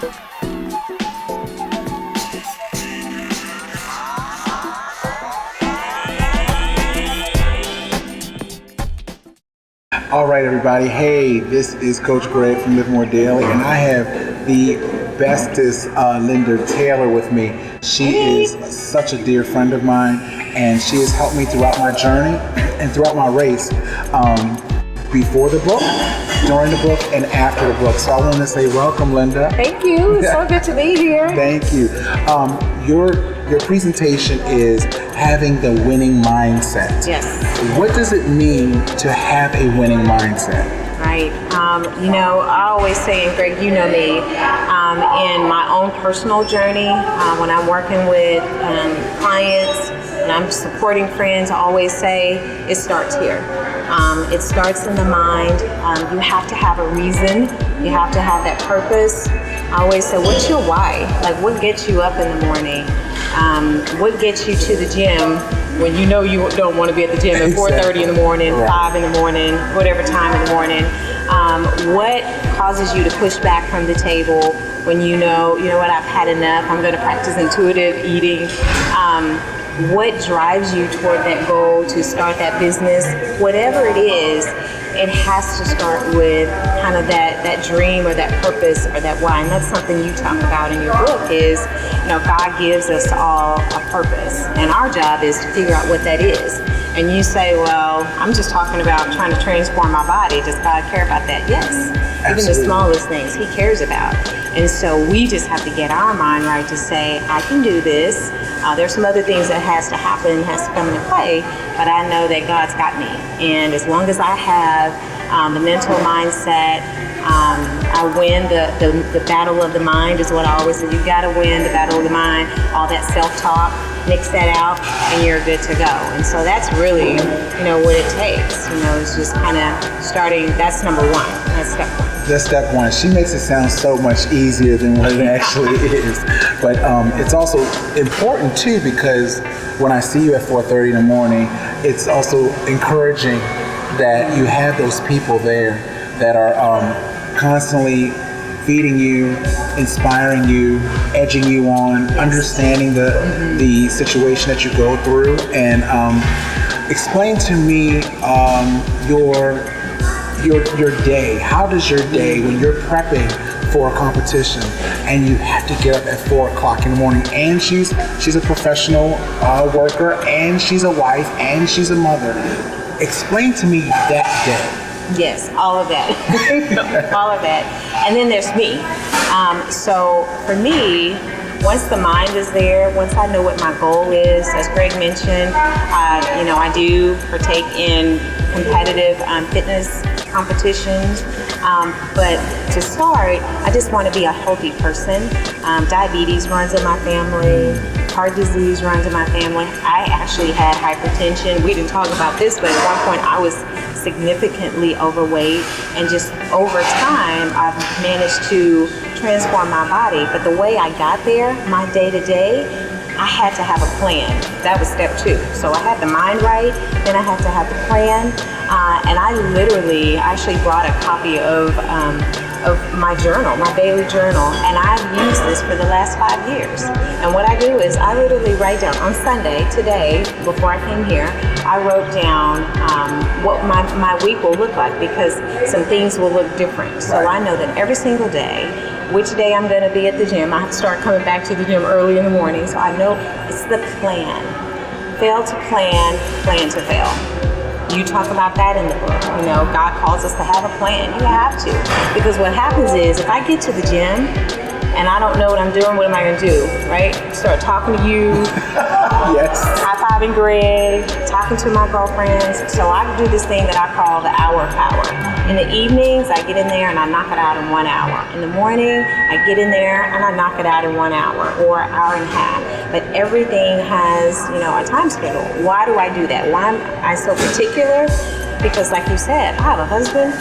All right, everybody. Hey, this is Coach Greg from Live More Daily, and I have the bestest Linda Taylor with me. She is such a dear friend of mine, and she has helped me throughout my journey and throughout my race, before the book, during the book, and after the book. So I want to say welcome, Linda. Thank you. It's so good to be here. Thank you. Your presentation is having the winning mindset. Yes. What does it mean to have a winning mindset? Right. I always say, and Greg, you know me, in my own personal journey, when I'm working with clients and I'm supporting friends, I always say it starts here. It starts in the mind. You have to have a reason. You have to have that purpose. I always say, what's your why? Like, what gets you up in the morning? What gets you to the gym when you know you don't want to be at the gym at 4:30 in the morning, 5 in the morning, whatever time in the morning? What causes you to push back from the table when you know what, I've had enough, I'm going to practice intuitive eating? What drives you toward that goal to start that business? Whatever it is, it has to start with kind of that dream or that purpose or that why. And that's something you talk about in your book is, God gives us all a purpose. And our job is to figure out what that is. And you say, well, I'm just talking about trying to transform my body. Does God care about that? Yes. Absolutely. Even the smallest things He cares about. And so we just have to get our mind right to say, I can do this. There's some other things that has to happen, has to come into play, but I know that God's got me. And as long as I have the mental mindset, I win the battle of the mind is what I always say. You got to win the battle of the mind, all that self-talk, mix that out, and you're good to go. And so that's really, what it takes. It's just kind of starting. That's number one. That's step one. That's step one. She makes it sound so much easier than what it actually is. But it's also important too, because when I see you at 4:30 in the morning, it's also encouraging that you have those people there that are constantly feeding you, inspiring you, edging you on, understanding the situation that you go through. And explain to me your day. How does your day, when you're prepping for a competition and you have to get up at 4 o'clock in the morning, and she's a professional worker, and she's a wife, and she's a mother. Explain to me that day. Yes, all of that. All of that. And then there's me. So for me, once the mind is there, once I know what my goal is, as Greg mentioned, I do partake in competitive fitness competitions. But to start, I just want to be a healthy person. Diabetes runs in my family. Heart disease runs in my family. I actually had hypertension. We didn't talk about this, but at one point I was significantly overweight, and just over time I've managed to transform my body. But the way I got there, my day-to-day, I had to have a plan. That was step 2. So I had the mind right, then I had to have the plan, and I literally actually brought a copy of my journal, my daily journal, and I've used this for the last 5 years. And what I do is I literally write down on Sunday, today, before I came here, I wrote down what my week will look like, because some things will look different. So I know that every single day, which day I'm going to be at the gym. I have to start coming back to the gym early in the morning, so I know it's the plan. Fail to plan, plan to fail. You talk about that in the book. God calls us to have a plan. You have to. Because what happens is, if I get to the gym and I don't know what I'm doing, what am I going to do, right? Start talking to you, Yes. high-fiving Greg, talking to my girlfriends. So I do this thing that I call the hour of power. In the evenings, I get in there and I knock it out in 1 hour. In the morning, I get in there and I knock it out in 1 hour or an hour and a half. But everything has, a time schedule. Why do I do that? Why am I so particular? Because like you said, I have a husband.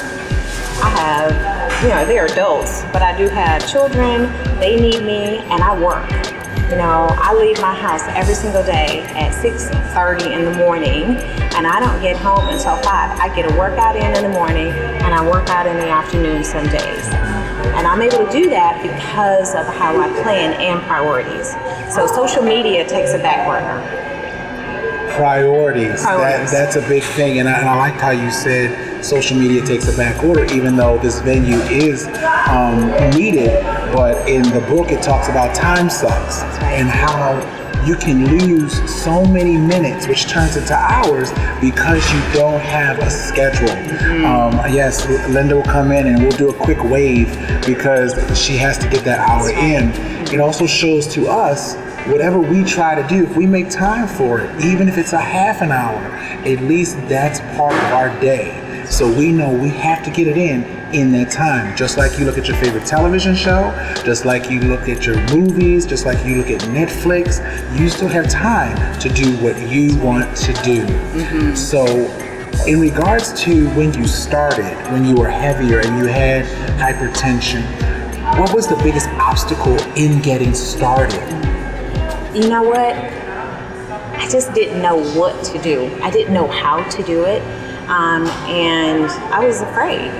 I have, they're adults, but I do have children. They need me, and I work. I leave my house every single day at 6:30 in the morning, and I don't get home until 5. I get a workout in the morning, and I work out in the afternoon some days. And I'm I'm able to do that because of how I plan and priorities. So social media takes a back burner. Priorities. That's a big thing, and I liked how you said social media takes a back order, even though this venue is needed. But in the book, it talks about time sucks and how you can lose so many minutes, which turns into hours because you don't have a schedule. Yes, Linda will come in and we'll do a quick wave because she has to get that hour in. It also shows to us whatever we try to do, if we make time for it, even if it's a half an hour, at least that's part of our day. So we know we have to get it in that time. Just like you look at your favorite television show, just like you look at your movies, just like you look at Netflix, you still have time to do what you want to do. So in regards to when you started, when you were heavier and you had hypertension, what was the biggest obstacle in getting started? You know what? I just didn't know what to do. I didn't know how to do it. And I was afraid.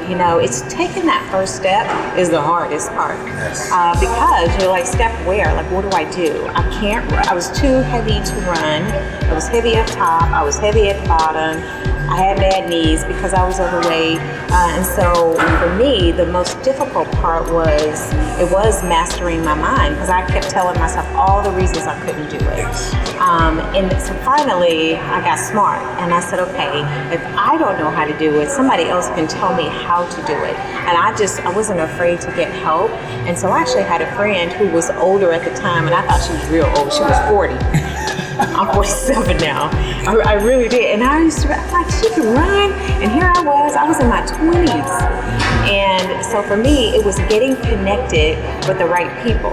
It's taking that first step is the hardest part. Yes. Because you're like, step where? Like, what do? I was too heavy to run. I was heavy up top. I was heavy at the bottom. I had bad knees because I was overweight. And so for me, the most difficult part was mastering my mind, because I kept telling myself all the reasons I couldn't do it. And so finally, I got smart and I said, okay, if I don't know how to do it, somebody else can tell me how to do it. And I wasn't afraid to get help. And so I actually had a friend who was older at the time, and I thought she was real old. She was 40. I'm 47 now. I really did. And I used to be like, she can run. And here I was in my 20s. And so for me, it was getting connected with the right people.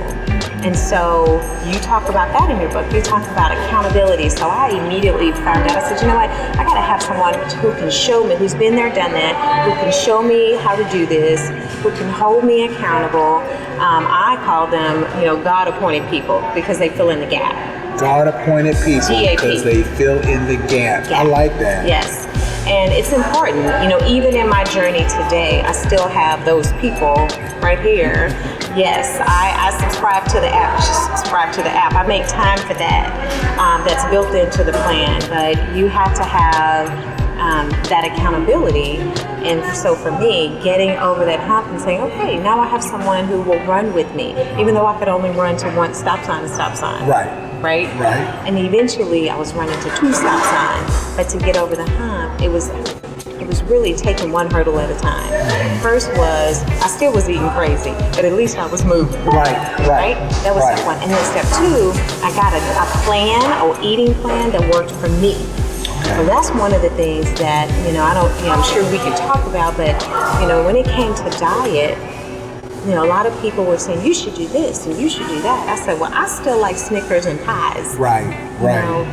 And so you talk about that in your book. You talk about accountability. So I immediately found out, I said, you know what? I got to have someone who can show me, who's been there, done that, who can show me how to do this, who can hold me accountable. I call them, God-appointed people, because they fill in the gap. God-appointed people, because they fill in the gap. I like that. Yes. And it's important, even in my journey today, I still have those people right here. Yes, I subscribe to the app. I make time for that. That's built into the plan. But you have to have that accountability. And so for me, getting over that hump and saying, okay, now I have someone who will run with me, even though I could only run to one stop sign. Right? And eventually I was running to 2 stop signs. But to get over the hump, it was really taking one hurdle at a time. First was, I still was eating crazy, but at least I was moving. Right? That was step one. And then step 2, I got a eating plan that worked for me. So that's one of the things that, I'm sure we can talk about, but, when it came to diet, a lot of people were saying, you should do this and you should do that. I said, well, I still like Snickers and pies. Right.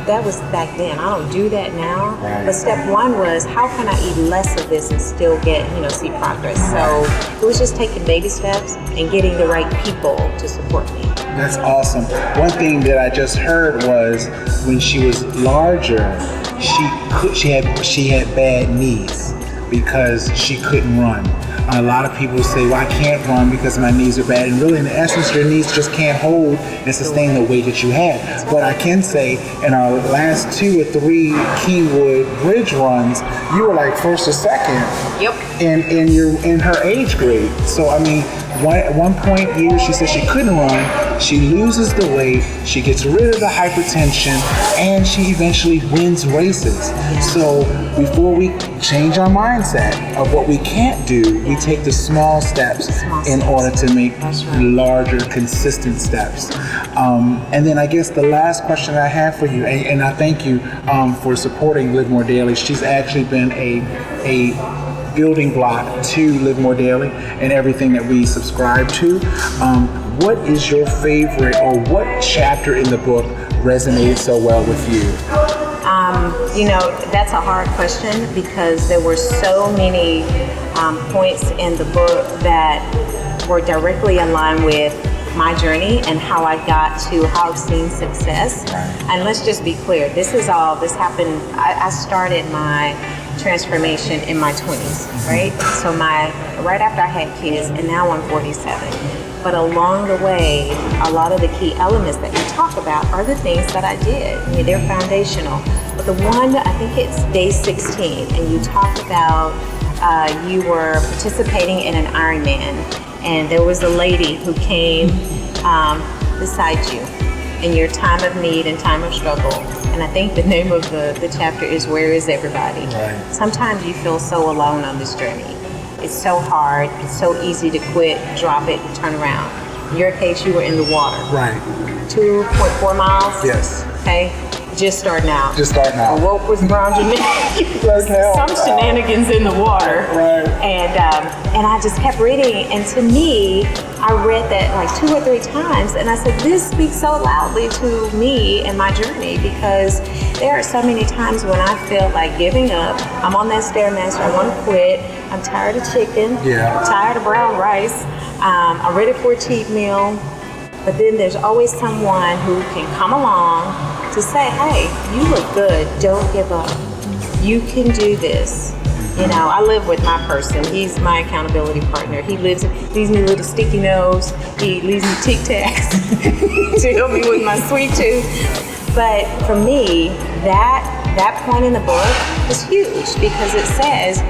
That was back then. I don't do that now. But step 1 was, how can I eat less of this and still get, see progress? So it was just taking baby steps and getting the right people to support me. That's awesome. One thing that I just heard was when she was larger, she had bad knees because she couldn't run. A lot of people say, well, I can't run because my knees are bad. And really, in essence, your knees just can't hold and sustain the weight that you have. But I can say, in our last 2 or 3 Keywood Bridge runs, you were like first or second. Yep. In her age grade. So, I mean, at one point here, she said she couldn't run. She loses the weight. She gets rid of the hypertension, and she eventually wins races. So before we change our mindset of what we can't do, we take the small steps in order to make larger, consistent steps. And then I guess the last question I have for you, and I thank you for supporting Live More Daily. She's actually been a building block to Live More Daily and everything that we subscribe to. What is your favorite, or what chapter in the book resonated so well with you? That's a hard question, because there were so many points in the book that were directly in line with my journey and how I got to how I've seen success. And let's just be clear, this happened, I started my transformation in my 20s, right? So right after I had kids, and now I'm 47. But along the way, a lot of the key elements that you talk about are the things that I did. I mean, they're foundational. But the one, I think it's day 16, and you talk about you were participating in an Ironman, and there was a lady who came beside you in your time of need and time of struggle. And I think the name of the chapter is Where is Everybody? Right. Sometimes you feel so alone on this journey. It's so hard, it's so easy to quit, drop it, and turn around. In your case, you were in the water. Right. 2.4 miles? Yes. Okay, just starting out. Just starting out. A rope was around your neck. Like hell. Some shenanigans in the water. Right. And I just kept reading, and to me, I read that like 2 or 3 times, and I said, this speaks so loudly to me and my journey, because there are so many times when I feel like giving up. I'm on that Stairmaster, I want to quit. I'm tired of chicken. Yeah. I'm tired of brown rice. I'm ready for a cheat meal. But then there's always someone who can come along to say, hey, you look good, don't give up. You can do this. You know, I live with my person. He's my accountability partner. He leaves me little sticky nose. He leaves me Tic Tacs to help me with my sweet tooth. But for me, that point in the book is huge, because it says,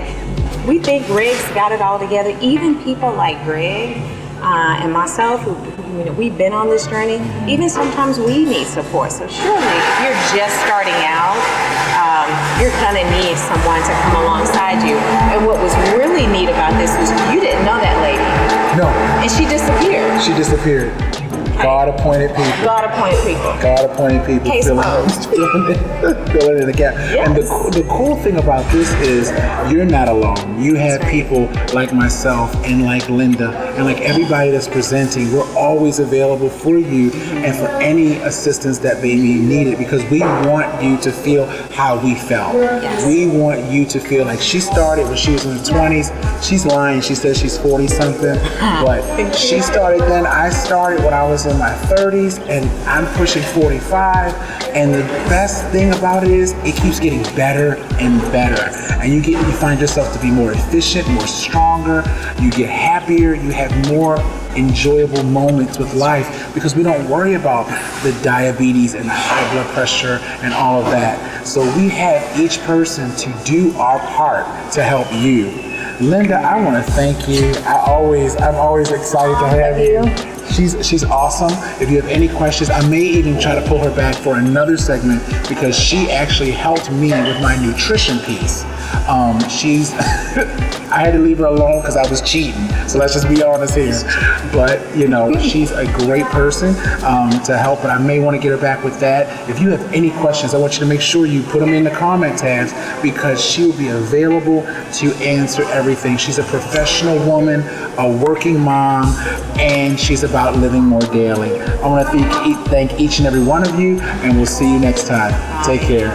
we think Greg's got it all together. Even people like Greg and myself, who we've been on this journey, even sometimes we need support. So surely, if you're just starting out, you're gonna need someone to come alongside you. And what was really neat about this was you didn't know that lady. No. And she disappeared. She disappeared. God-appointed people. God-appointed people. God-appointed people. Case closed. Filling in the gap. Yes. And the cool thing about this is you're not alone. You have people like myself and like Linda and like everybody that's presenting. We're always available for you and for any assistance that may be needed, because we want you to feel how we felt. Yes. We want you to feel like she started when she was in her 20s. She's lying. She says she's 40-something. But she started then. I started when I was in my 30s, and I'm pushing 45. And the best thing about it is it keeps getting better and better. And you find yourself to be more efficient, more stronger. You get happier. You have more enjoyable moments with life, because we don't worry about the diabetes and the high blood pressure and all of that. So we have each person to do our part to help you. Linda, I want to thank you. I'm always excited to have you. She's awesome. If you have any questions, I may even try to pull her back for another segment, because she actually helped me with my nutrition piece. I had to leave her alone because I was cheating. So let's just be honest here. But she's a great person to help. But I may want to get her back with that. If you have any questions, I want you to make sure you put them in the comment tabs, because she will be available to answer everything. She's a professional woman, a working mom, and she's about living more daily. I want to thank each and every one of you, and we'll see you next time. Take care.